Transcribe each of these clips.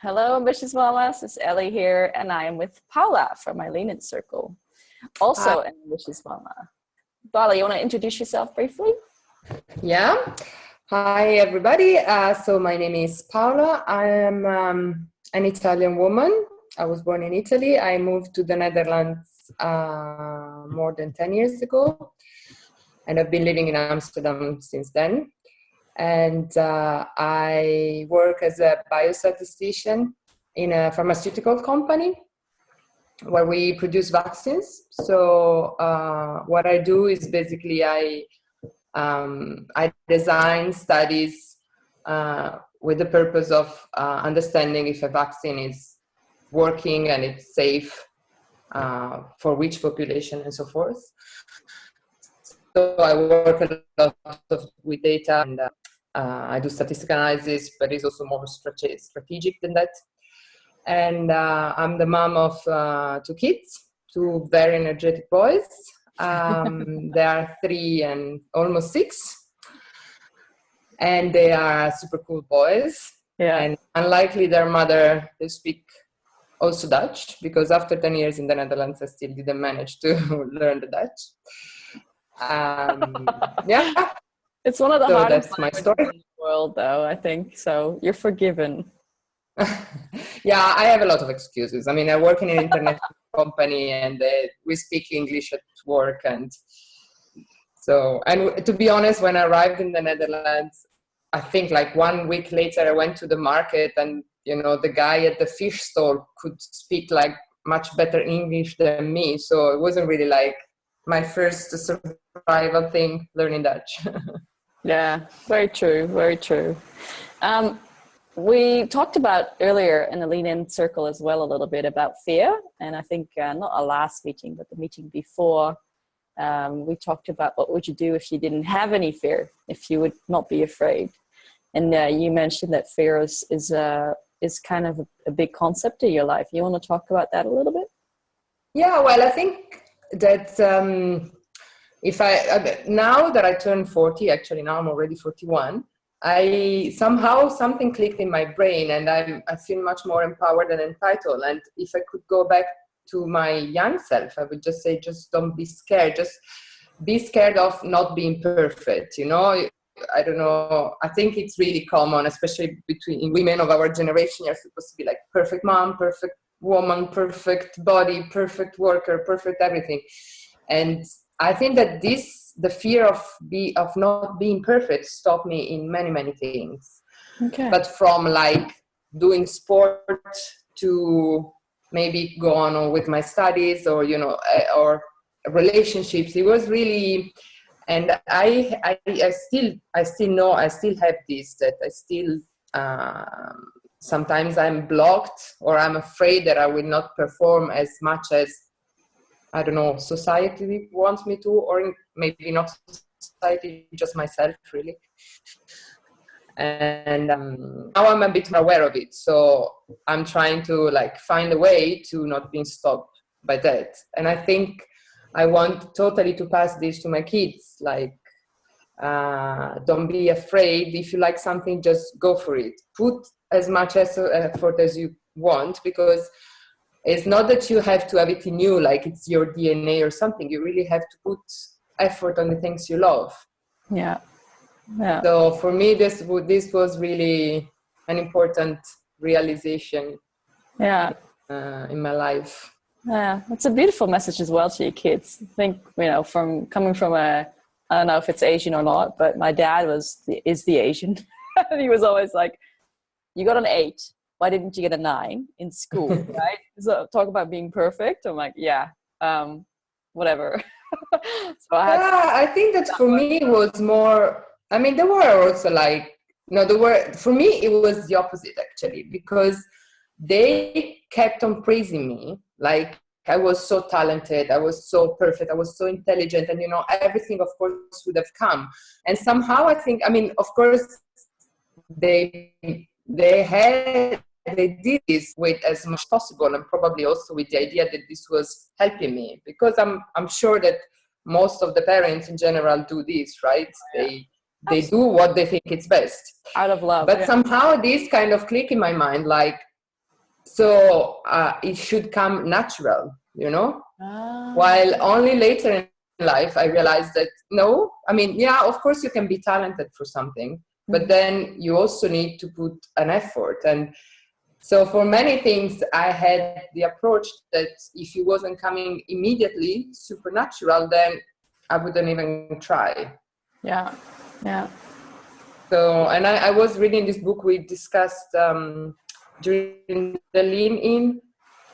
Hello, ambitious mamas. It's Ellie here, and I am with Paola from my Lean In Circle, also an ambitious mama. Paola, you want to introduce yourself briefly? Yeah. Hi, everybody. So my name is Paola. I am an Italian woman. I was born in Italy. I moved to the Netherlands more than 10 years ago, and I've been living in Amsterdam since then. And I work as a biostatistician in a pharmaceutical company where we produce vaccines. So what I do is basically I design studies with the purpose of understanding if a vaccine is working and it's safe for which population and so forth. So I work a lot with data, and I do statistical analysis, but it's also more strategic than that. And I'm the mom of two kids, two very energetic boys. They are 3 and almost 6, and they are super cool boys. Yeah. And unlikely their mother, they speak also Dutch, because after 10 years in the Netherlands, I still didn't manage to learn the Dutch. Yeah. It's one of the hardest that's my languages story. in the world, though, I think. So you're forgiven. Yeah, I have a lot of excuses. I mean, I work in an international company, and we speak English at work. And to be honest, when I arrived in the Netherlands, I think like 1 week later, I went to the market, and, the guy at the fish stall could speak like much better English than me. So it wasn't really like my first survival thing, learning Dutch. Yeah, very true. Very true. We talked about earlier in the Lean In Circle as well a little bit about fear. And I think not our last meeting, but the meeting before, we talked about what would you do if you didn't have any fear, if you would not be afraid. And you mentioned that fear is kind of a big concept in your life. You want to talk about that a little bit? Yeah, well, I think that now that I turned 40, actually now I'm already 41, something clicked in my brain, and I feel much more empowered and entitled. And if I could go back to my young self, I would just say, just don't be scared. Just be scared of not being perfect. I don't know. I think it's really common, especially between women of our generation. You're supposed to be like perfect mom, perfect woman, perfect body, perfect worker, perfect everything. And I think that the fear of not being perfect stopped me in many, many things. Okay. But from like doing sport to maybe go on with my studies, or or relationships, it was really. And I still know I still have this, that I still sometimes I'm blocked, or I'm afraid that I will not perform as much as, I don't know, society wants me to, or maybe not society, just myself, really. And now I'm a bit more aware of it. So I'm trying to find a way to not being stopped by that. And I think I want totally to pass this to my kids. Don't be afraid. If you like something, just go for it. Put as much effort as you want, because it's not that you have to have it in you, like it's your DNA or something. You really have to put effort on the things you love. Yeah. Yeah. So for me, this was really an important realization. Yeah. In my life. Yeah, it's a beautiful message as well to your kids. I think, from coming from I don't know if it's Asian or not, but my dad is the Asian. And he was always like, you got an 8. Why didn't you get a 9 in school, right? So talk about being perfect. I'm like, yeah, whatever. So I think that for me it was more, I mean, there were also for me it was the opposite, actually, because they kept on praising me. Like, I was so talented, I was so perfect, I was so intelligent, and everything, of course, would have come. And somehow I think, I mean, of course, they did this with as much possible, and probably also with the idea that this was helping me, because I'm sure that most of the parents in general do this, right? They do what they think is best out of love. But somehow this kind of click in my mind, like, So it should come natural, you know? Ah. While only later in life, I realized that no, I mean, yeah, of course you can be talented for something, but then you also need to put an effort. And so for many things, I had the approach that if it wasn't coming immediately, supernatural, then I wouldn't even try. Yeah. Yeah. So, and I was reading this book we discussed during the lean-in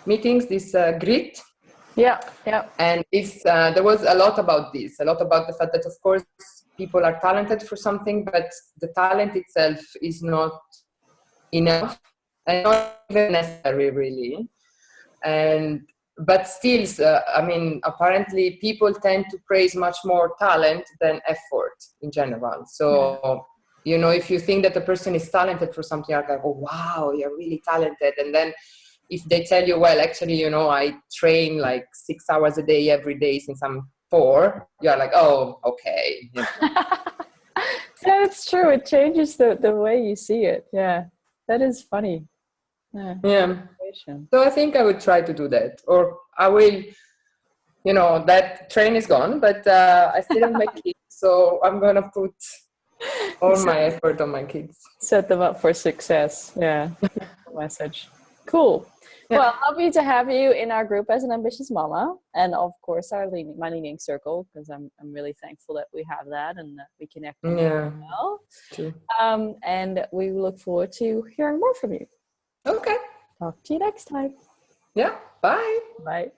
meetings, this grit. Yeah. Yeah. And it's, there was a lot about this, a lot about the fact that, of course, people are talented for something, but the talent itself is not enough and not even necessary, really. And but still, I mean, apparently people tend to praise much more talent than effort in general. So, you know, if you think that a person is talented for something, you're like, oh, wow, you're really talented. And then if they tell you, well, actually, you know, I train like 6 hours a day, every day since I'm 4, you're like, oh, okay. You know. Yeah, it's true. It changes the way you see it. Yeah, that is funny. Yeah. So I think I would try to do that, or I will, you know, that train is gone, but I still have my kids, so I'm going to put all my effort on my kids. Set them up for success. Yeah. Message. Cool. Yeah. Well, happy to have you in our group as an ambitious mama, and of course my leaning circle, because I'm really thankful that we have that and that we connect. Yeah. Well. True. And we look forward to hearing more from you. Okay. Talk to you next time. Yeah. Bye. Bye.